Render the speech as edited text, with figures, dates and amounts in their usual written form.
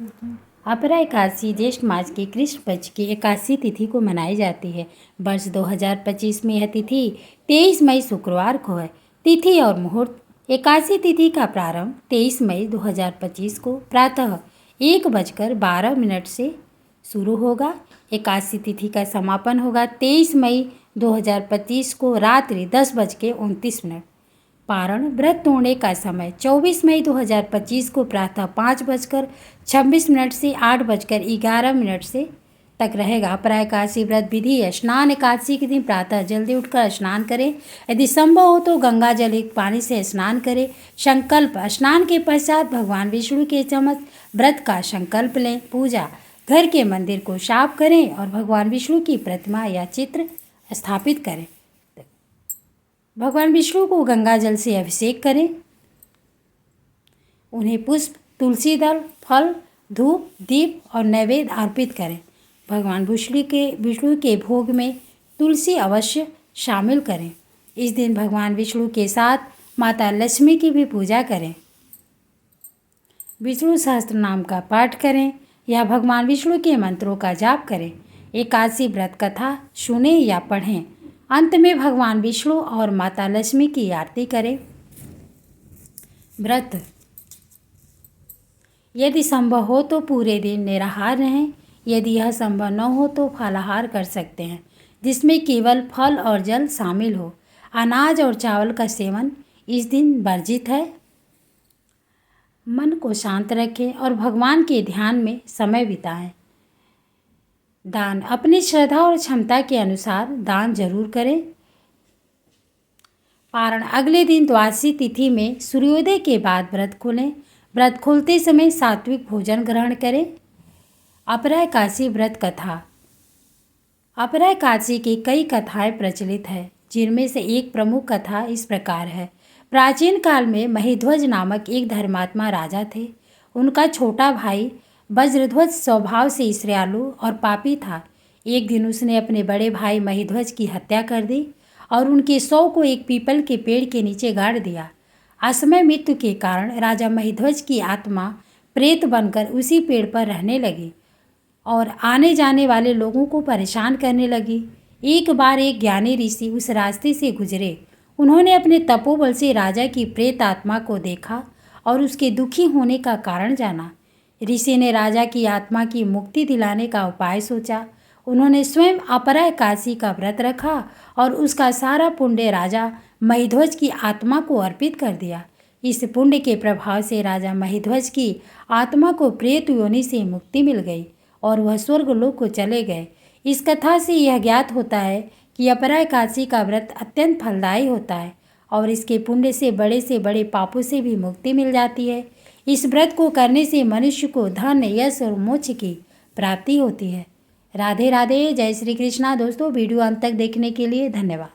अपरा एकादशी ज्येष्ठ मास की कृष्ण पक्ष की एकादशी तिथि को मनाई जाती है। वर्ष 2025 में यह तिथि 23 मई शुक्रवार को है। तिथि और मुहूर्त। एकादशी तिथि का प्रारंभ 23 मई 2025 को प्रातः 1:12 से शुरू होगा। एकादशी तिथि का समापन होगा 23 मई 2025 को रात्रि 10:29। पारण व्रत तोड़ने का समय 24 मई 2025 को प्रातः 5:26 से 8:11 से तक रहेगा। अपरा एकादशी व्रत विधि है। स्नान एकादशी के दिन प्रातः जल्दी उठकर स्नान करें। यदि संभव हो तो गंगा जल युक्त पानी से स्नान करें। संकल्प। स्नान के पश्चात भगवान विष्णु के समक्ष व्रत का संकल्प लें। पूजा। घर के मंदिर को साफ करें और भगवान विष्णु की प्रतिमा या चित्र स्थापित करें। भगवान विष्णु को गंगा जल से अभिषेक करें। उन्हें पुष्प, तुलसी दल, फल, धूप, दीप और नैवेद्य अर्पित करें। भगवान विष्णु के भोग में तुलसी अवश्य शामिल करें। इस दिन भगवान विष्णु के साथ माता लक्ष्मी की भी पूजा करें। विष्णु सहस्त्र नाम का पाठ करें या भगवान विष्णु के मंत्रों का जाप करें। एकादशी व्रत कथा सुनें या पढ़ें। अंत में भगवान विष्णु और माता लक्ष्मी की आरती करें। व्रत। यदि संभव हो तो पूरे दिन निराहार रहें। यदि यह संभव न हो तो फलाहार कर सकते हैं, जिसमें केवल फल और जल शामिल हो। अनाज और चावल का सेवन इस दिन वर्जित है। मन को शांत रखें और भगवान के ध्यान में समय बिताएं। दान। अपनी श्रद्धा और क्षमता के अनुसार दान जरूर करें। पारण। अगले दिन द्वादशी तिथि में सूर्योदय के बाद व्रत खोलें। व्रत खोलते समय सात्विक भोजन ग्रहण करें। अपरा एकादशी व्रत कथा। अपरा एकादशी की कई कथाएं प्रचलित है, जिनमें से एक प्रमुख कथा इस प्रकार है। प्राचीन काल में महिध्वज नामक एक धर्मात्मा राजा थे। उनका छोटा भाई वज्रध्वज स्वभाव से ईर्ष्यालु और पापी था। एक दिन उसने अपने बड़े भाई महिध्वज की हत्या कर दी और उनके शव को एक पीपल के पेड़ के नीचे गाड़ दिया। असमय मृत्यु के कारण राजा महिध्वज की आत्मा प्रेत बनकर उसी पेड़ पर रहने लगी और आने जाने वाले लोगों को परेशान करने लगी। एक बार एक ज्ञानी ऋषि उस रास्ते से गुजरे। उन्होंने अपने तपोबल से राजा की प्रेत आत्मा को देखा और उसके दुखी होने का कारण जाना। ऋषि ने राजा की आत्मा की मुक्ति दिलाने का उपाय सोचा। उन्होंने स्वयं अपरा एकादशी का व्रत रखा और उसका सारा पुण्य राजा महिध्वज की आत्मा को अर्पित कर दिया। इस पुण्य के प्रभाव से राजा महिध्वज की आत्मा को प्रेत योनि से मुक्ति मिल गई और वह स्वर्गलोक को चले गए। इस कथा से यह ज्ञात होता है कि अपरा एकादशी का व्रत अत्यंत फलदायी होता है और इसके पुण्य से बड़े पापों से भी मुक्ति मिल जाती है। इस व्रत को करने से मनुष्य को धन, यश और मोक्ष की प्राप्ति होती है। राधे राधे। जय श्री कृष्णा। दोस्तों, वीडियो अंत तक देखने के लिए धन्यवाद।